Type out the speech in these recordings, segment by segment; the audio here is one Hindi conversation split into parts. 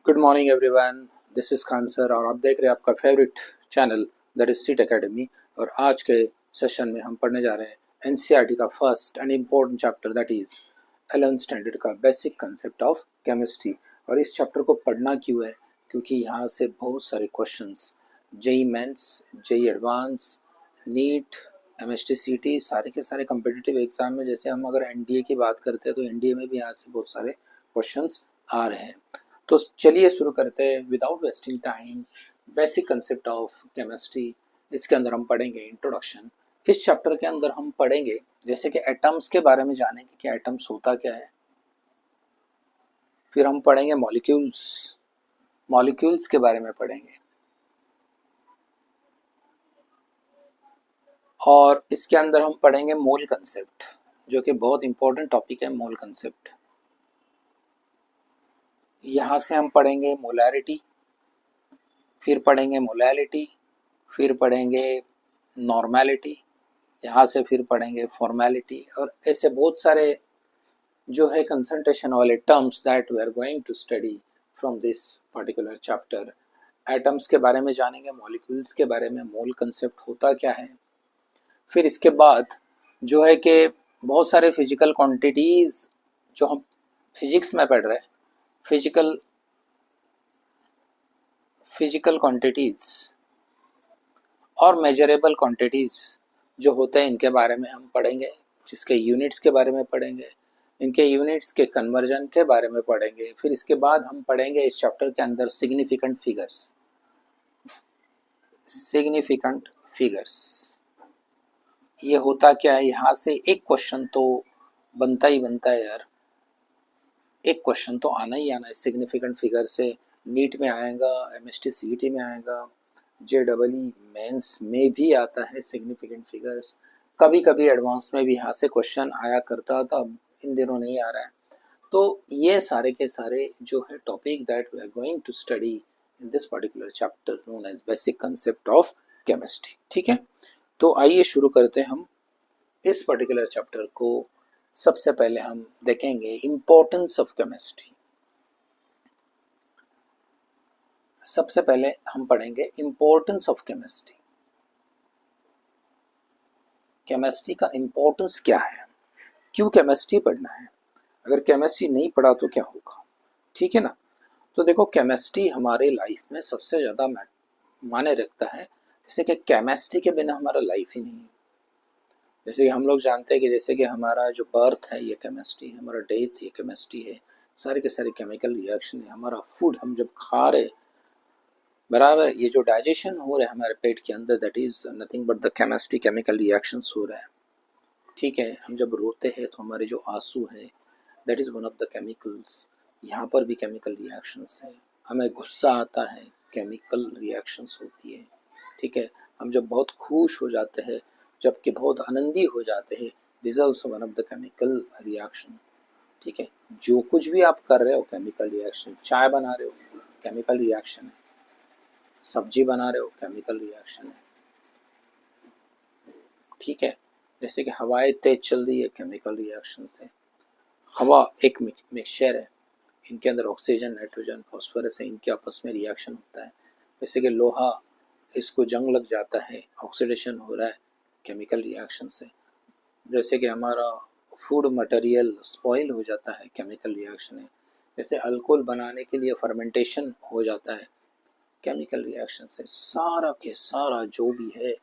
Good morning everyone, this is Khan sir और आप देख रहे हैं आपका favourite channel that is seat academy. और आज के सेशन में हम पढ़ने जा रहे हैं एनसीईआरटी का first and important chapter that is 11th standard का बेसिक कंसेप्ट ऑफ केमिस्ट्री। और इस चैप्टर को पढ़ना क्यों है? क्योंकि यहाँ से बहुत सारे questions JEE Mains, JEE advance, NEET, MST, सारे के सारे कम्पिटिटिव एग्जाम में, जैसे हम अगर एनडीए की बात करते हैं तो एनडीए में भी यहाँ से बहुत सारे क्वेश्चंस आ रहे हैं। तो चलिए शुरू करते हैं without wasting time. Basic concept of chemistry, इसके अंदर हम पढ़ेंगे इंट्रोडक्शन। इस चैप्टर के अंदर हम पढ़ेंगे जैसे कि एटम्स के बारे में जानेंगे कि एटम्स होता क्या है। फिर हम पढ़ेंगे मॉलिक्यूल्स, मॉलिक्यूल्स के बारे में पढ़ेंगे। और इसके अंदर हम पढ़ेंगे मोल कंसेप्ट, जो कि बहुत इंपॉर्टेंट टॉपिक है। मोल कंसेप्ट, यहाँ से हम पढ़ेंगे मोलैरिटी, फिर पढ़ेंगे मोलैलिटी, फिर पढ़ेंगे नॉर्मैलिटी, यहाँ से फिर पढ़ेंगे फॉर्मेलिटी। और ऐसे बहुत सारे जो है कंसंट्रेशन वाले terms that we are going to study from this particular chapter. Atoms के बारे में जानेंगे, मॉलिक्यूल्स के बारे में, मोल कंसेप्ट होता क्या है। फिर इसके बाद जो है कि बहुत सारे फिजिकल क्वांटिटीज जो हम फिजिक्स में पढ़ रहे हैं, फिजिकल क्वांटिटीज और मेजरेबल क्वांटिटीज जो होते हैं, इनके बारे में हम पढ़ेंगे, जिसके यूनिट्स के बारे में पढ़ेंगे, इनके यूनिट्स के कन्वर्जन के बारे में पढ़ेंगे। फिर इसके बाद हम पढ़ेंगे इस चैप्टर के अंदर सिग्निफिकेंट फिगर्स। सिग्निफिकेंट फिगर्स ये होता क्या है? यहाँ से एक क्वेश्चन तो बनता ही बनता है यार, एक क्वेश्चन तो आना ही आना है सिग्निफिकेंट फिगर से। नीट में आएगा, एमएसटी सीईटी में आएगा, जेडबलई मेंस में भी आता है सिग्निफिकेंट फिगर्स। कभी कभी एडवांस में भी यहाँ से क्वेश्चन आया करता था, इन दिनों नहीं आ रहा है। तो ये सारे के सारे जो है topic that we are going to study in this particular chapter known as basic concept of chemistry. ठीक है, तो आइए शुरू करते हैं हम इस पर्टिकुलर चैप्टर को। सबसे पहले हम देखेंगे इम्पोर्टेंस ऑफ केमिस्ट्री। सबसे पहले हम पढ़ेंगे इम्पोर्टेंस ऑफ केमिस्ट्री। केमिस्ट्री का इम्पोर्टेंस क्या है, क्यों केमिस्ट्री पढ़ना है, अगर केमिस्ट्री नहीं पढ़ा तो क्या होगा। ठीक है ना। तो देखो, केमिस्ट्री हमारे लाइफ में सबसे ज़्यादा माने रखता है, जैसे कि केमिस्ट्री के बिना हमारा लाइफ ही नहीं है। जैसे कि हम लोग जानते हैं कि जैसे कि हमारा जो बर्थ है ये केमिस्ट्री है, हमारा डेथ ये केमिस्ट्री है, सारे के सारे केमिकल रिएक्शन है। हमारा फूड हम जब खा रहे बराबर, ये जो डाइजेशन हो रहा है हमारे पेट के अंदर, that is nothing but the chemistry, chemical reactions हो रहा है। ठीक है, हम जब रोते हैं तो हमारे जो आंसू है that is one of the chemicals, यहाँ पर भी केमिकल रिएक्शंस है। हमें गुस्सा आता है, केमिकल रिएक्शंस होती है। ठीक है, हम जब बहुत खुश हो जाते हैं, जबकि बहुत आनंदी हो जाते हैं, this is also one of the chemical reaction. ठीक है, जो कुछ भी आप कर रहे हो केमिकल रिएक्शन, चाय बना रहे हो केमिकल रिएक्शन है, सब्जी बना रहे हो केमिकल रिएक्शन है। ठीक है, जैसे कि हवाएं तेज चल रही है, केमिकल रिएक्शन से। हवा एक मिक्सचर है, इनके अंदर ऑक्सीजन, नाइट्रोजन, फॉस्फोरस है, इनके आपस में रिएक्शन होता है। जैसे कि लोहा, इसको जंग लग जाता है, ऑक्सीडेशन हो रहा है केमिकल रिएक्शन से। जैसे कि हमारा फूड मटेरियल स्पॉइल हो जाता है, केमिकल रिएक्शन है। जैसे अल्कोहल बनाने के लिए फर्मेंटेशन हो जाता है केमिकल रिएक्शन से। सारा के सारा जो भी है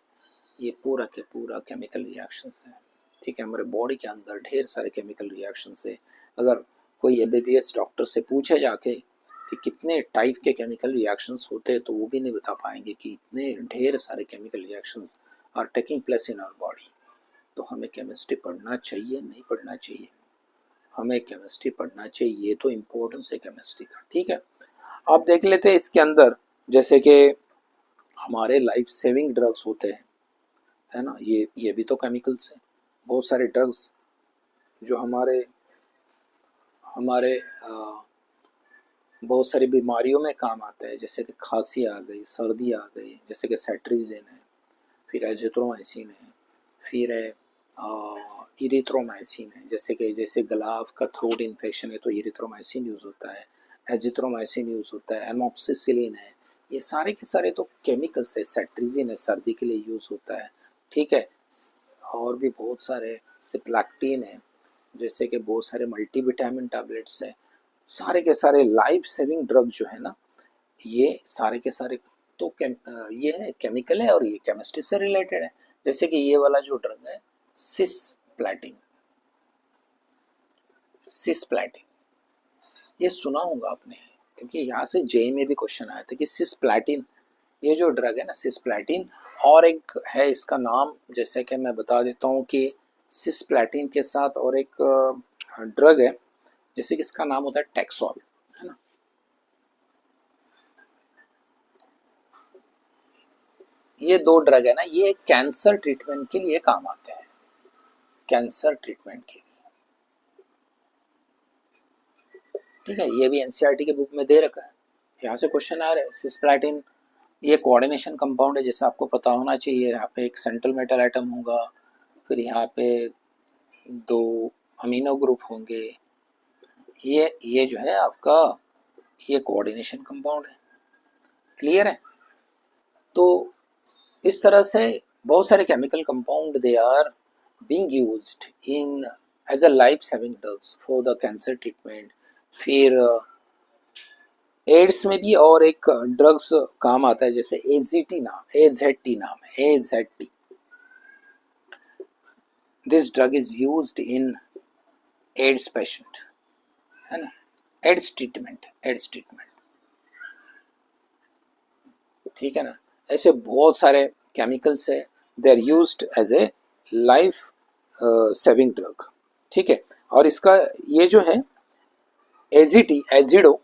ये पूरा के पूरा केमिकल रिएक्शंस है। ठीक है, हमारे बॉडी के अंदर ढेर सारे केमिकल रिएक्शंस है। अगर कोई एमबीबीएस डॉक्टर से पूछे जाके कि कितने टाइप के केमिकल रिएक्शंस होते हैं, तो वो भी नहीं बता पाएंगे कि इतने ढेर सारे chemical reactions are taking place in our body. तो हमें केमिस्ट्री पढ़ना चाहिए, नहीं पढ़ना चाहिए? हमें केमिस्ट्री पढ़ना चाहिए, ये तो इम्पोर्टेंस है केमिस्ट्री का। ठीक है, आप देख लेते हैं इसके अंदर, जैसे कि हमारे लाइफ सेविंग ड्रग्स होते हैं, है ना, ये भी तो केमिकल्स हैं। बहुत सारे ड्रग्स जो हमारे हमारे बहुत सारी बीमारियों में काम आता है, जैसे कि खांसी आ गई, सर्दी आ गई, जैसे कि सेट्रिजिन है, फिर एजिथ्रोमाइसिन है, फिर है इरिथ्रोमाइसिन है। जैसे गला आपका थ्रोट इन्फेक्शन है तो इरिथ्रोमाइसिन यूज़ होता है। एजिथ्रोमाइसिन यूज होता है, एमोक्सिसिलिन है, ये सारे के सारे तो केमिकल्स है। सेट्रिजिन है, सर्दी के लिए यूज होता है, ठीक है। और भी बहुत सारे, सिप्लैक्टिन है, जैसे कि बहुत सारे मल्टीविटामिन टैबलेट्स है, सारे के सारे लाइफ सेविंग ड्रग जो है ना, ये सारे के सारे तो ये है केमिकल है और ये केमिस्ट्री से रिलेटेड है। जैसे कि ये वाला जो ड्रग है सिस्प्लैटिन, सिस्प्लैटिन ये सुना होगा आपने, क्योंकि यहाँ से जेई में भी क्वेश्चन आया था कि सिस्प्लैटिन ये जो ड्रग है ना सिस्प्लैटिन, और एक है इसका नाम, जैसे कि मैं बता देता हूँ कि सिस्प्लैटिन के साथ और एक ड्रग है, जैसे कि इसका नाम होता है टेक्सोल, है ना। ये दो ड्रग है ना, ये कैंसर ट्रीटमेंट के लिए काम आते हैं, कैंसर ट्रीटमेंट के लिए, ठीक है। ये भी एनसीईआरटी के बुक में दे रखा है, यहाँ से क्वेश्चन आ रहा है। सिस्प्लैटिन ये कोऑर्डिनेशन कंपाउंड है, जैसे आपको पता होना चाहिए। यहाँ पे एक सेंट्रल मेटल एटम होगा, फिर यहाँ पे दो अमीनो ग्रुप होंगे, ये जो है आपका ये कोऑर्डिनेशन कंपाउंड है, क्लियर है। तो इस तरह से बहुत सारे chemical compound they are being used in as a life saving drugs for the cancer treatment. फिर एड्स में भी और एक ड्रग्स काम आता है, जैसे एजीटी नाम, एजेटी नाम है, AZT. This drug is used in AIDS patient, है ना, एड्स ट्रीटमेंट, एड्स ट्रीटमेंट, ठीक है ना। ऐसे बहुत सारे केमिकल्स है, they are used as a life saving drug, ठीक है। और इसका ये जो है एजीटी, एजिडो,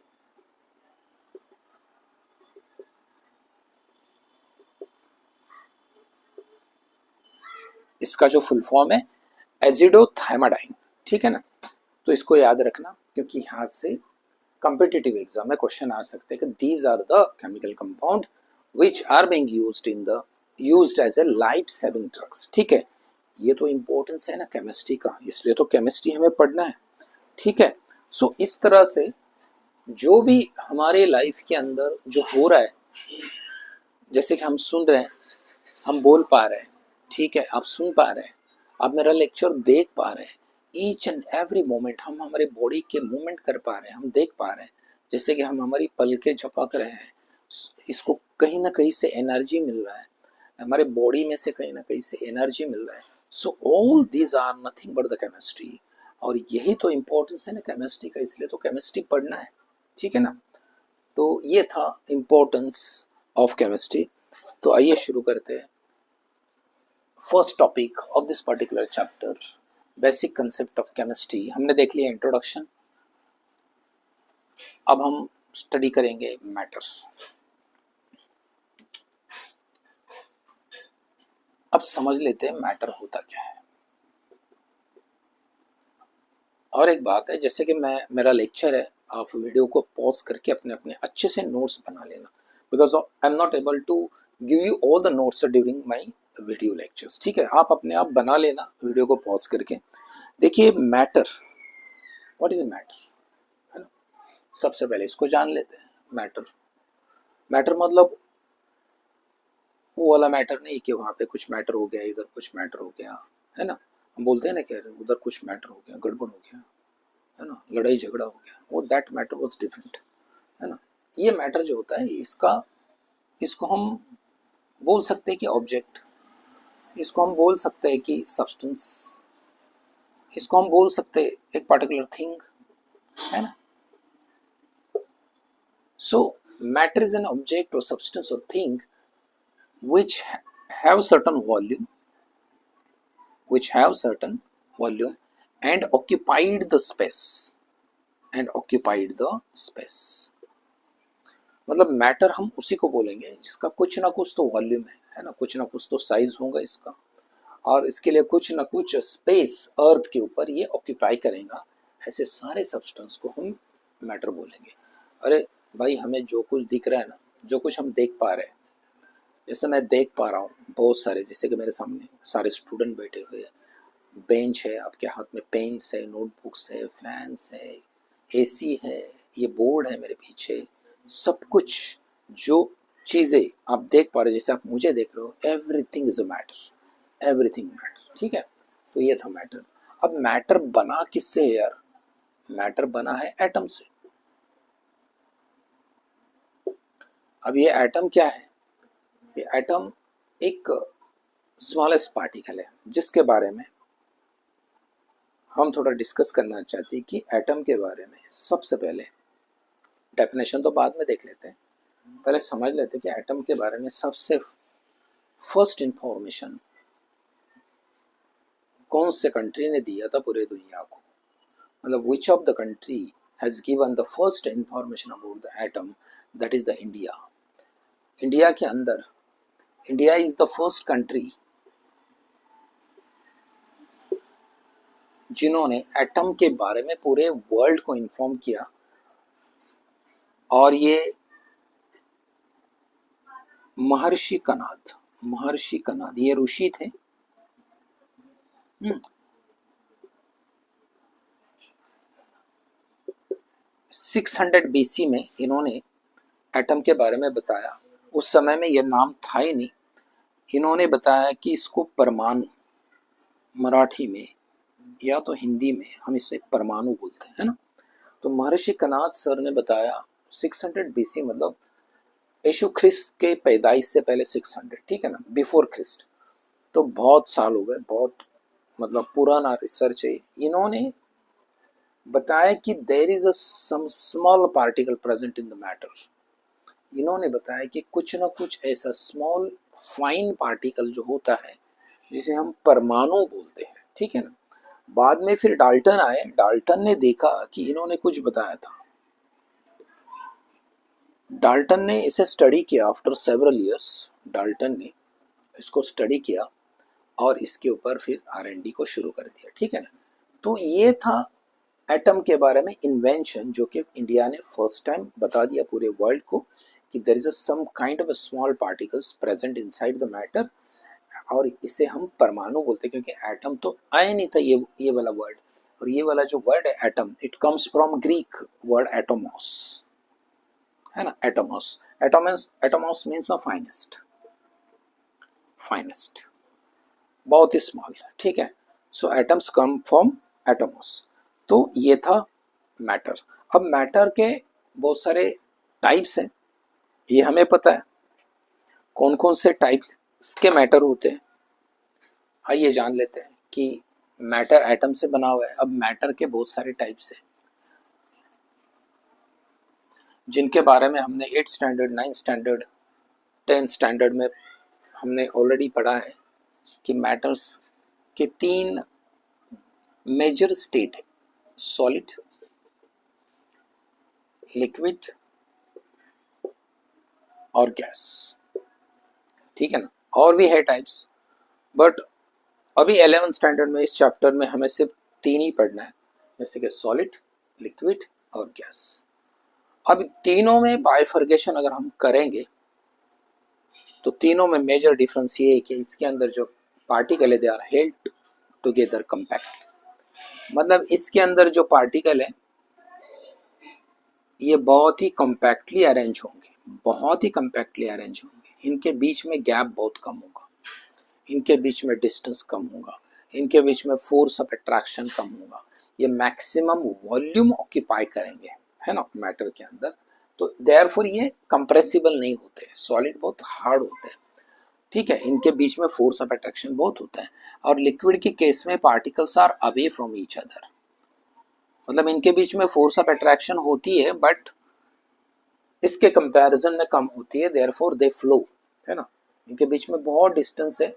इसका जो फुल फॉर्म है एजिडोथाइमाडाइन, ठीक है ना। तो इसको याद रखना, क्योंकि यहाँ से कॉम्पिटिटिव एग्जाम में क्वेश्चन आ सकते हैं कि these are the chemical compound which are being used in the used as a life saving drugs, ठीक है। ये तो इम्पोर्टेंस है ना केमिस्ट्री का, इसलिए तो केमिस्ट्री हमें पढ़ना है, ठीक है। सो इस तरह से जो भी हमारे लाइफ के अंदर जो हो रहा है, जैसे कि हम सुन रहे हैं, हम बोल पा रहे हैं, ठीक है, आप सुन पा रहे हैं, आप मेरा लेक्चर देख पा रहे हैं, ईच एंड एवरी मोमेंट हम हमारे बॉडी के मूवमेंट कर पा रहे हैं, हम देख पा रहे हैं, जैसे कि हम हमारी पलकें झपक रहे हैं, इसको कहीं ना कहीं से एनर्जी मिल रहा है, हमारे बॉडी में से कहीं ना कहीं से एनर्जी मिल रहा है। So all these are nothing but the chemistry, और यही तो इम्पोर्टेंस है ना केमिस्ट्री का, इसलिए तो केमिस्ट्री पढ़ना है, ठीक है ना। तो ये था इम्पोर्टेंस ऑफ केमिस्ट्री। तो आइए शुरू करते हैं। First topic of this particular chapter, basic concept of chemistry, हमने देख लिया इंट्रोडक्शन। अब हम स्टडी करेंगे मैटर्स। अब समझ लेते हैं मैटर होता क्या है। और एक बात है, जैसे कि मेरा लेक्चर है, आप वीडियो को पॉज करके अपने अपने अच्छे से नोट्स बना लेना, because I am not able to give you all the notes during my video lectures, ठीक है। आप अपने आप बना लेना वीडियो को पॉज करके। देखिए मैटर, व्हाट इज मैटर, है ना। सबसे पहले इसको जान लेते हैं। मैटर, मैटर मतलब वो वाला मैटर नहीं कि वहां पे कुछ मैटर हो गया, इधर कुछ मैटर हो गया, है ना। हम बोलते हैं ना कि उधर कुछ मैटर हो गया, गड़बड़ हो गया, है ना, लड़ाई झगड़ा हो गया, वो दैट मैटर वाज डिफरेंट, है ना। ये मैटर जो होता है इसको हम बोल सकते हैं कि ऑब्जेक्ट, इसको हम बोल सकते हैं कि सब्सटेंस, इसको हम बोल सकते हैं एक पर्टिकुलर थिंग, है ना। सो मैटर इज एन ऑब्जेक्ट और सब्सटेंस और thing which have certain volume, which have certain volume and occupied the space, and occupied the space। मतलब मैटर हम उसी को बोलेंगे जिसका कुछ ना कुछ तो वॉल्यूम है ना, कुछ ना कुछ तो साइज होगा इसका, और इसके लिए कुछ ना कुछ स्पेस अर्थ के ऊपर ये ऑक्यूपाई करेगा। ऐसे सारे सब्सटेंस को हम मैटर बोलेंगे। अरे भाई, हमें जो कुछ दिख रहा है ना, जो कुछ हम देख पा रहे हैं, जैसे मैं देख पा रहा हूँ बहुत सारे, जैसे कि मेरे सामने सारे स्टूडेंट बैठे हुए हैं, बेंच है, आपके हाथ में पेन्स है, नोटबुक्स है, फैंस है, एसी है, ये बोर्ड है मेरे पीछे, सब कुछ जो चीजें आप देख पा रहे हो, जैसे आप मुझे देख रहे हो, everything is a matter, everything matter, ठीक है। तो ये था मैटर। अब मैटर बना किससे है यार? मैटर बना है एटम से। अब ये एटम क्या है? ये एटम एक स्मॉलेस्ट पार्टिकल है, जिसके बारे में हम थोड़ा डिस्कस करना चाहते हैं कि एटम के बारे में सबसे पहले, डेफिनेशन तो बाद में देख लेते हैं, पहले समझ लेते हैं कि एटम के बारे में सबसे फर्स्ट इंफॉर्मेशन कौन से कंट्री ने दिया था पूरे दुनिया को, मतलब which of the country has given the first information about the atom, that is the India. India के अंदर, India is the first country जिन्होंने एटम के बारे में पूरे वर्ल्ड को इन्फॉर्म किया। और ये महर्षि कनाद ये ऋषि थे। 600 BC में इन्होंने एटम के बारे में बताया। उस समय में यह नाम था ही नहीं। इन्होंने बताया कि इसको परमाणु, मराठी में या तो हिंदी में हम इसे परमाणु बोलते हैं, है ना। तो महर्षि कनाद सर ने बताया 600 BC, मतलब यीशु ख्रिस्त के पैदाइश से पहले 600, ठीक है ना, बिफोर ख्रिस्ट। तो बहुत साल हो गए, बहुत मतलब पुराना रिसर्च है। इन्होंने बताया कि there is a some small particle present in the matter. इन्होंने बताया कि कुछ ना कुछ ऐसा स्मॉल फाइन पार्टिकल जो होता है जिसे हम परमाणु बोलते हैं, ठीक है ना। बाद में फिर डाल्टन आए, डाल्टन ने देखा कि इन्होंने कुछ बताया था। डाल्टन ने इसे स्टडी किया। आफ्टर सेवरल इयर्स डाल्टन ने इसको स्टडी किया और इसके ऊपर फिर R&D को शुरू कर दिया, ठीक है ना। तो ये था एटम के बारे में इन्वेंशन, जो कि इंडिया ने फर्स्ट टाइम बता दिया पूरे वर्ल्ड को कि there is some kind of a small particles present inside the matter, और इसे हम परमाणु बोलते हैं, क्योंकि एटम तो आया नहीं था ये वाला वर्ड। और ये वाला जो वर्ड है atom, it comes from Greek word atomos, है ना। एटोमॉस, एटोमॉस मीन्स अ फाइनेस्ट, बहुत ही स्मॉल, ठीक है। सो एटम्स कम फ्रॉम एटोमॉस। तो ये था मैटर। अब मैटर के बहुत सारे टाइप्स हैं, ये हमें पता है। कौन कौन से टाइप्स के मैटर होते हैं, आइए जान लेते हैं कि मैटर एटम से बना हुआ है। अब मैटर के बहुत सारे टाइप्स हैं जिनके बारे में हमने 8th standard, 9th standard, 10th standard में हमने ऑलरेडी पढ़ा है कि मैटर्स के 3 मेजर स्टेट है, सॉलिड, लिक्विड और गैस, ठीक है ना। और भी है टाइप्स, बट अभी 11th स्टैंडर्ड में इस चैप्टर में हमें सिर्फ 3 ही पढ़ना है, जैसे कि सॉलिड, लिक्विड और गैस। अब तीनों में बाइफर्गेशन अगर हम करेंगे तो तीनों में मेजर डिफरेंस ये है कि इसके अंदर जो पार्टिकल है they are held together compact, मतलब इसके अंदर जो पार्टिकल है ये बहुत ही कंपैक्टली अरेंज होंगे, बहुत ही कंपैक्टली अरेंज होंगे। इनके बीच में गैप बहुत कम होगा, इनके बीच में डिस्टेंस कम होगा, इनके बीच में फोर्स ऑफ अट्रैक्शन कम होगा। ये मैक्सिमम वॉल्यूम ऑक्यूपाई करेंगे, है ना, मैटर के अंदर। तो देयरफॉर ये कंप्रेसिबल नहीं होते, सॉलिड बहुत हार्ड होते हैं, ठीक है। इनके बीच में फोर्स ऑफ अट्रैक्शन बहुत होता है। और लिक्विड के केस में particles are away from each other, मतलब इनके बीच में फोर्स ऑफ अट्रैक्शन होती है बट इसके कंपैरिजन में कम होती है, देयरफॉर दे फ्लो, है ना। इनके बीच में बहुत डिस्टेंस है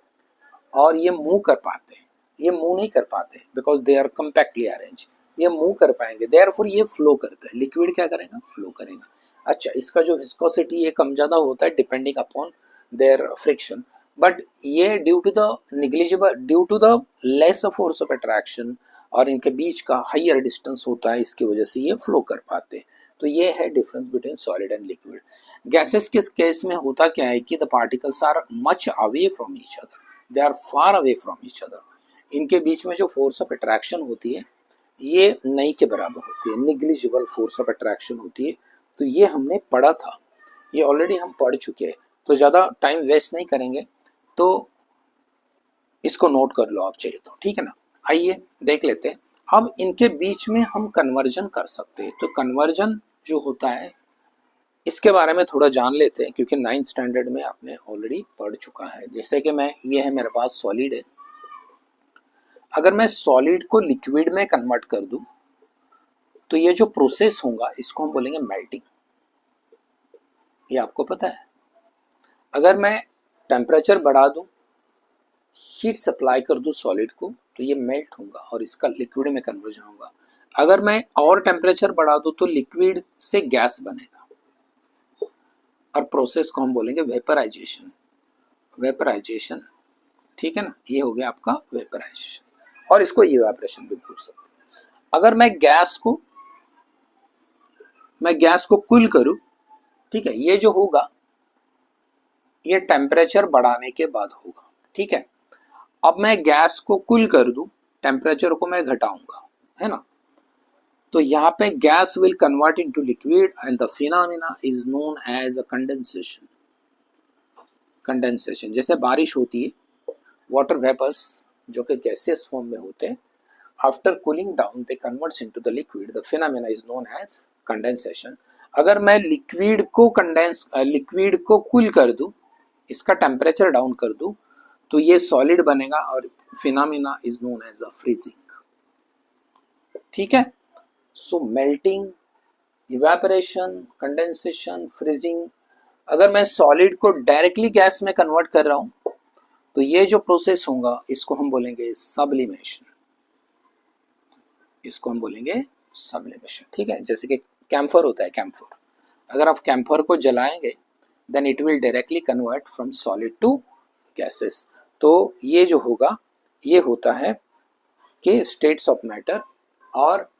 और ये मूव कर पाते हैं, ये मूव नहीं कर पाते because they are compactly arrange. ये मूव कर पाएंगे, देयरफॉर ये फ्लो करता है। लिक्विड क्या करेगा? फ्लो करेगा। अच्छा, इसका जो विस्कोसिटी ये कम ज्यादा होता है depending upon their friction, but ये due to the negligible, due to the less force of attraction और इनके बीच का हाइयर डिस्टेंस होता है, इसकी वजह से ये फ्लो कर पाते हैं। तो ये है difference between solid and liquid. Gases के केस में होता क्या है कि the particles are much away from each other, they are far away from each other. इनके बीच में जो फोर्स ऑफ अट्रैक्शन होती है ये नहीं के बराबर होती है, निग्लिजिबल फोर्स ऑफ अट्रैक्शन होती है। तो ये हमने पढ़ा था, ये ऑलरेडी हम पढ़ चुके हैं, तो ज़्यादा टाइम वेस्ट नहीं करेंगे, तो इसको नोट कर लो आप चाहिए तो, ठीक है ना। आइए देख लेते हैं। अब इनके बीच में हम कन्वर्जन कर सकते हैं, तो कन्वर्जन जो होता है इसके बारे में थोड़ा जान लेते हैं, क्योंकि 9th स्टैंडर्ड में आपने ऑलरेडी पढ़ चुका है। जैसे कि मैं, ये है मेरे पास सॉलिड है, अगर मैं सॉलिड को लिक्विड में कन्वर्ट कर दूं तो ये जो प्रोसेस होगा इसको हम बोलेंगे मेल्टिंग। ये आपको पता है। अगर मैं टेम्परेचर बढ़ा दूं, हीट सप्लाई कर दूं सॉलिड को, तो ये मेल्ट होगा और इसका लिक्विड में कन्वर्जन होगा। अगर मैं और टेम्परेचर बढ़ा दूं तो लिक्विड से गैस बनेगा और प्रोसेस को हम बोलेंगे वेपराइजेशन। वेपराइजेशन, ठीक है ना, ये हो गया आपका वेपराइजेशन, और इसको इवेपोरेशन भी बोल सकते हैं। अगर मैं गैस को कूल करूं, ठीक है, ये जो होगा ये टेम्परेचर बढ़ाने के बाद होगा, ठीक है। अब मैं गैस को कूल कर दूं, टेम्परेचर को मैं घटाऊंगा, है ना, तो यहाँ पे gas will convert into liquid and the phenomena is known as a condensation. Condensation जैसे बारिश होती है, वाटर वेपर्स जो कि गैसियस फॉर्म में होते हैं, after cooling down they converts into the liquid, the phenomena is known as condensation. अगर मैं लिक्विड को कूल कर दूं, इसका टेम्परेचर डाउन कर दूं, तो ये सॉलिड बनेगा और phenomena is known as a freezing, ठीक है। So melting, evaporation, condensation, freezing. अगर मैं सॉलिड को डायरेक्टली गैस में कन्वर्ट कर रहा हूं तो ये जो प्रोसेस होगा इसको हम बोलेंगे सब्लिमेशन। इसको हम बोलेंगे सब्लिमेशन, ठीक है। जैसे कि कैम्फर होता है, कैम्फर, अगर आप कैम्फर को जलाएंगे then it will directly convert from solid to gases. तो ये जो होगा ये होता है कि स्टेट्स ऑफ मैटर, और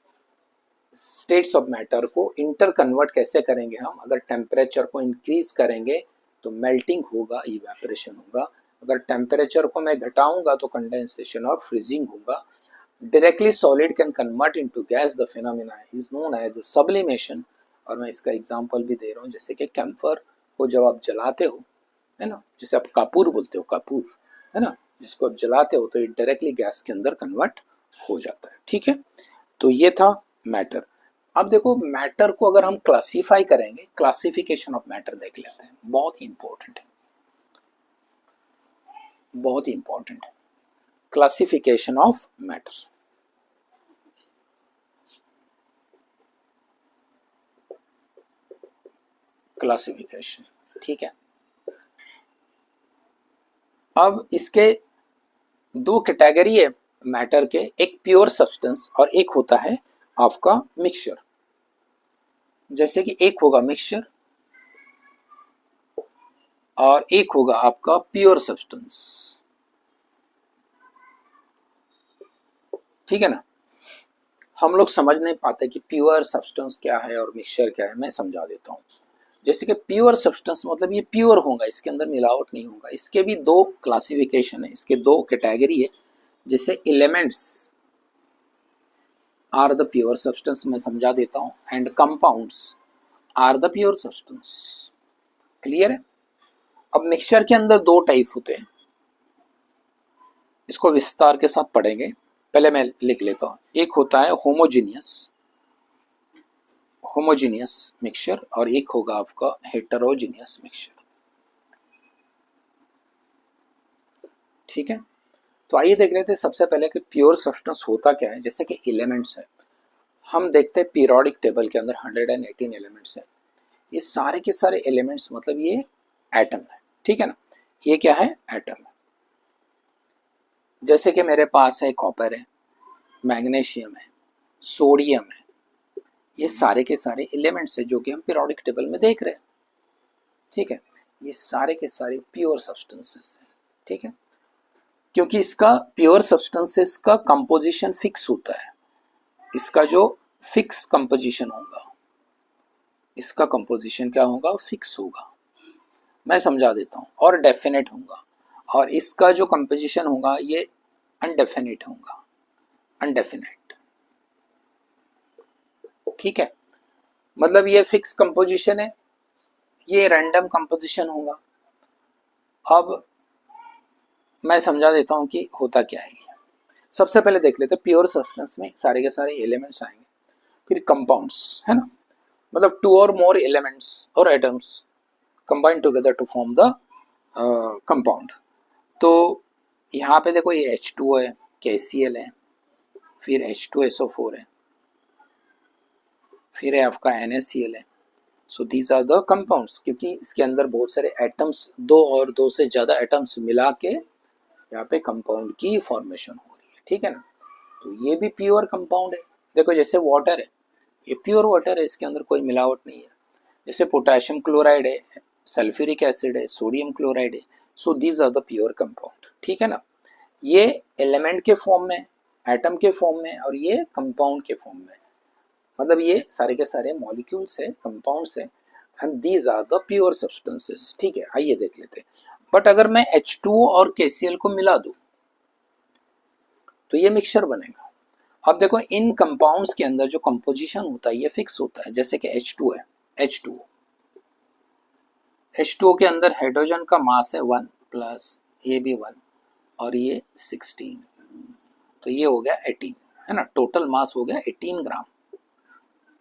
स्टेट्स ऑफ मैटर को इंटर कन्वर्ट कैसे करेंगे हम, अगर टेम्परेचर को इंक्रीज करेंगे तो मेल्टिंग होगा, इवेपोरेशन होगा। अगर टेम्परेचर को मैं घटाऊंगा तो कंडेंसेशन और फ्रीजिंग होगा। Directly solid can convert into gas, the phenomena is known as sublimation. और मैं इसका एग्जांपल भी दे रहा हूँ, जैसे कि कैम्फर को जब आप जलाते हो, है ना, जैसे आप कापूर बोलते हो, कापूर, है ना, जिसको आप जलाते हो तो ये डायरेक्टली गैस के अंदर कन्वर्ट हो जाता है, ठीक है। तो ये था मैटर। अब देखो मैटर को अगर हम क्लासिफाई करेंगे, क्लासिफिकेशन ऑफ मैटर देख लेते हैं, बहुत ही इंपॉर्टेंट है, बहुत ही इंपॉर्टेंट है क्लासिफिकेशन ऑफ मैटर। क्लासिफिकेशन, ठीक है। अब इसके दो कैटेगरी है मैटर के, एक प्योर सब्सटेंस और एक होता है आपका मिक्सचर। जैसे कि एक होगा मिक्सचर और एक होगा आपका प्योर सब्सटेंस, ठीक है ना। हम लोग समझ नहीं पाते कि प्योर सब्सटेंस क्या है और मिक्सचर क्या है, मैं समझा देता हूँ। जैसे कि प्योर सब्सटेंस मतलब ये प्योर होगा, इसके अंदर मिलावट नहीं होगा। इसके भी दो क्लासिफिकेशन है, इसके दो कैटेगरी है। जैसे elements are the pure substance, मैं समझा देता हूँ, and compounds are the pure substance. Clear है। अब मिक्सचर के अंदर दो टाइप होते हैं, इसको विस्तार के साथ पढ़ेंगे, पहले मैं लिख लेता हूँ। एक होता है होमोजीनियस मिक्सचर और एक होगा आपका हेटेरोजीनियस मिक्सचर, ठीक है। तो आइए देख लेते हैं सबसे पहले कि प्योर सब्सटेंस होता क्या है। जैसे कि एलिमेंट्स है, हम देखते हैं पीरियोडिक टेबल के अंदर 118 एलिमेंट्स है। ये सारे के सारे एलिमेंट्स मतलब ये एटम है, ठीक है ना। ये क्या है, एटम है। जैसे कि मेरे पास है कॉपर है, मैग्नीशियम है, सोडियम है, ये सारे के सारे एलिमेंट्स है जो कि हम पीरियोडिक टेबल में देख रहे हैं, ठीक है। ये सारे के सारे प्योर सब्सटेंसेस हैं, ठीक है, क्योंकि इसका प्योर सब्सटेंसेस का कंपोजिशन फिक्स होता है। इसका जो फिक्स कंपोजिशन होगा, इसका कंपोजिशन क्या होगा, फिक्स होगा। मैं समझा देता हूँ, और डेफिनेट होगा। और इसका जो कंपोजिशन होगा ये अनडेफिनेट होगा, अनडेफिनेट, ठीक है, मतलब ये फिक्स कंपोजिशन है, ये रैंडम कंपोजिशन होगा। अब मैं समझा देता हूं कि होता क्या है। सबसे पहले देख लेते हैं प्योर सब्सटेंस में सारे के सारे एलिमेंट्स आएंगे, फिर कंपाउंड्स, है ना, मतलब टू और मोर एलिमेंट्स और atoms combine together to form the compound. तो यहाँ पे देखो ये H2O है, KCl है, फिर H2SO4 है, फिर है आपका NaCl है। So these are the compounds, क्योंकि इसके अंदर बहुत सारे एटम्स, दो और दो से ज्यादा एटम्स मिला के यहाँ पे कंपाउंड की फॉर्मेशन हो रही है, ठीक है ना। तो ये भी प्योर कंपाउंड है। देखो जैसे वाटर है, ये प्योर वाटर है, इसके अंदर कोई मिलावट नहीं है। जैसे पोटेशियम क्लोराइड है, सल्फ्यूरिक एसिड है, सोडियम क्लोराइड है। So these are the pure compound, ठीक है ना। ये एलिमेंट के फॉर्म में, एटम के फॉर्म में, और ये कंपाउंड के फॉर्म में, मतलब ये सारे के सारे मॉलिक्यूल्स है, कंपाउंड्स है, and these are the pure substances, ठीक है। आइए देख लेते हैं। बट अगर मैं H2O और KCl को मिला दूं तो ये मिक्सचर बनेगा। अब देखो इन कंपाउंड्स के अंदर जो कंपोजिशन होता है ये फिक्स होता है। जैसे कि H2 है, H2O के अंदर हाइड्रोजन का मास है 1 प्लस ये भी 1 और ये 16, तो ये हो गया 18, है ना। टोटल मास हो गया 18 ग्राम,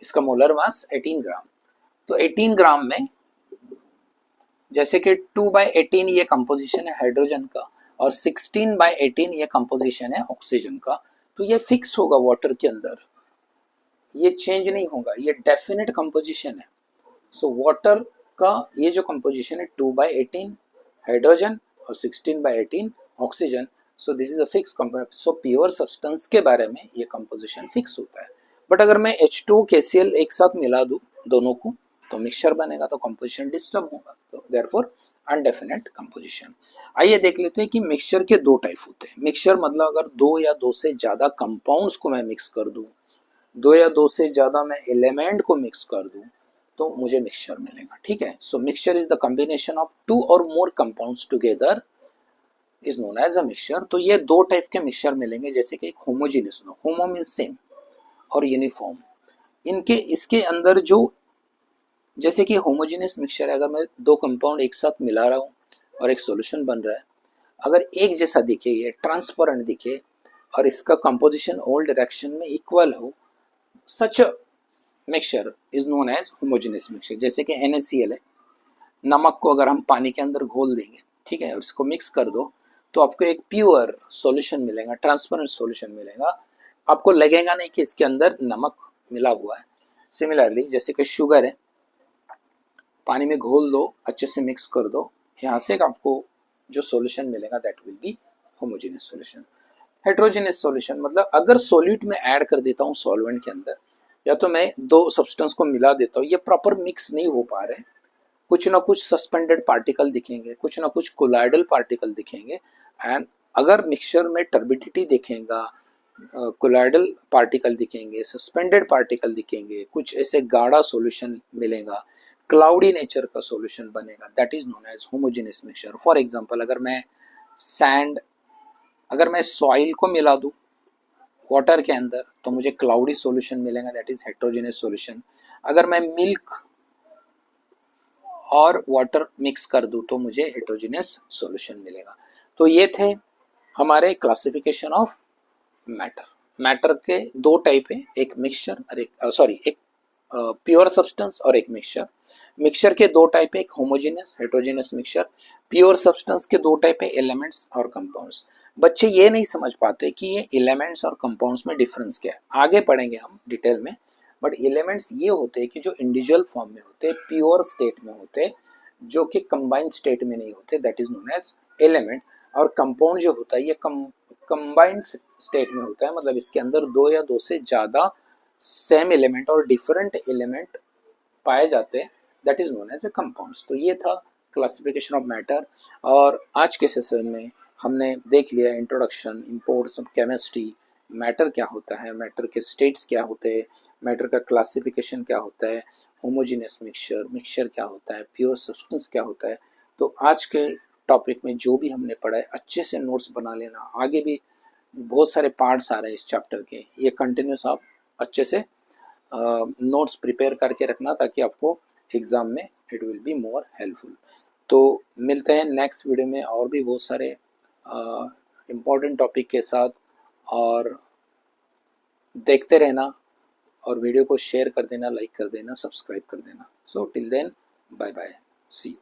इसका मोलर मास 18 ग्राम। तो 18 ग्राम में जैसे कि 2/18 ये कंपोजिशन है हाइड्रोजन का और 16/18 ये कंपोजिशन है ऑक्सीजन का, तो ये फिक्स होगा वाटर के अंदर, ये चेंज नहीं होगा, ये डेफिनेट कंपोजिशन है। सो वाटर का ये जो कंपोजिशन है 2/18 हाइड्रोजन और 16/18 oxygen, so this is a fix composition. So pure substance के बारे में ये कंपोजिशन फिक्स होता है। बट अगर मैं H2 KCl एक साथ मिला दूं दोनों को तो मिक्सचर बनेगा, तो कंपोजिशन डिस्टर्ब होगा, तो देयरफॉर अनडेफिनेट कंपोजिशन। आइए देख लेते हैं कि मिक्सचर के दो टाइप होते हैं। मिक्सचर मतलब अगर दो या दो से ज्यादा कंपाउंड्स को मैं मिक्स कर दूं, दो या दो से ज्यादा मैं एलिमेंट को मिक्स कर दूं तो मुझे मिक्सचर मिलेगा, ठीक है। So mixture is the combination of two और more compounds together is known as a mixture. तो ये दो टाइप के मिक्सचर मिलेंगे, जैसे कि एक होमोजेनियस, होमो मींस सेम और यूनिफॉर्म। इनके इसके अंदर जो जैसे कि होमोजेनियस मिक्सचर है, अगर मैं दो कंपाउंड एक साथ मिला रहा हूँ और एक सॉल्यूशन बन रहा है, अगर एक जैसा दिखे, ये ट्रांसपेरेंट दिखे और इसका कंपोजिशन ऑल डायरेक्शन में इक्वल हो, such mixture is known as homogeneous mixture. जैसे कि NaCl है, नमक को अगर हम पानी के अंदर घोल देंगे, ठीक है, और इसको मिक्स कर दो तो आपको एक प्योर सॉल्यूशन मिलेगा, ट्रांसपेरेंट सॉल्यूशन मिलेगा, आपको लगेगा नहीं कि इसके अंदर नमक मिला हुआ है। सिमिलरली जैसे कि शुगर है, पानी में घोल दो, अच्छे से मिक्स कर दो, यहाँ से आपको जो सॉल्यूशन मिलेगा that will be homogeneous solution. Heterogeneous solution मतलब अगर सॉल्यूट में ऐड कर देता हूँ सॉल्वेंट के अंदर, या तो मैं दो सब्सटेंस को मिला देता हूँ, ये प्रॉपर मिक्स नहीं हो पा रहे, कुछ ना कुछ सस्पेंडेड पार्टिकल दिखेंगे, कुछ ना कुछ कोलाइडल पार्टिकल दिखेंगे, एंड अगर मिक्सचर में टर्बिडिटी दिखेगा, कोलाइडल पार्टिकल दिखेंगे, सस्पेंडेड पार्टिकल दिखेंगे, कुछ ऐसे गाढ़ा सॉल्यूशन मिलेगा, क्लाउडी नेचर का सॉल्यूशन बनेगा, that is known as homogeneous mixture. For example अगर मैं सॉइल को मिला दूं वाटर के अंदर तो मुझे क्लाउडी सॉल्यूशन मिलेगा, दैट इज हेट्रोजेनियस सॉल्यूशन। अगर मैं मिल्क और वाटर मिक्स कर दूं तो मुझे हेट्रोजेनियस सॉल्यूशन मिलेगा। तो ये थे हमारे क्लासिफिकेशन ऑफ मैटर। मैटर के दो टाइप है, एक मिक्सचर और एक प्योर सब्सटेंस और एक मिक्सचर। मिक्सचर के दो टाइप है, एक homogeneous heterogeneous mixture. Pure substance के दो टाइप है, एलिमेंट्स और कंपाउंड्स। बच्चे ये नहीं समझ पाते कि ये एलिमेंट्स और कंपाउंड्स में डिफरेंस क्या है, आगे पढ़ेंगे हम डिटेल में। बट एलिमेंट्स ये होते हैं कि जो इंडिविजुअल फॉर्म में होते हैं, प्योर स्टेट में होते हैं, जो कि कंबाइंड स्टेट में नहीं होते, that is known as element. और कंपाउंड जो होता है ये कंबाइंड स्टेट में होता है, मतलब इसके अंदर दो या दो से ज्यादा सेम एलिमेंट और डिफरेंट एलिमेंट पाए जाते हैं, that is known as a compounds. तो ये था क्लासिफिकेशन ऑफ मैटर। और आज के सेशन में हमने देख लिया introduction, imports of chemistry, matter क्या होता है, मैटर के स्टेट्स क्या होते हैं, मैटर का क्लासिफिकेशन क्या होता है, होमोजेनियस मिक्सचर, मिक्सचर क्या होता है, प्योर सब्सटेंस क्या होता है। तो आज के टॉपिक में जो भी हमने पढ़ा है अच्छे से नोट्स बना लेना, आगे भी बहुत सारे पार्ट्स आ रहे हैं इस चैप्टर के, ये कंटिन्यूस आप अच्छे से नोट्स प्रिपेयर करके रखना ताकि आपको एग्ज़ाम में it will be more helpful. तो मिलते हैं नेक्स्ट वीडियो में और भी बहुत सारे इम्पोर्टेंट टॉपिक के साथ, और देखते रहना और वीडियो को शेयर कर देना, लाइक कर देना, सब्सक्राइब कर देना। So till then, bye bye, see you.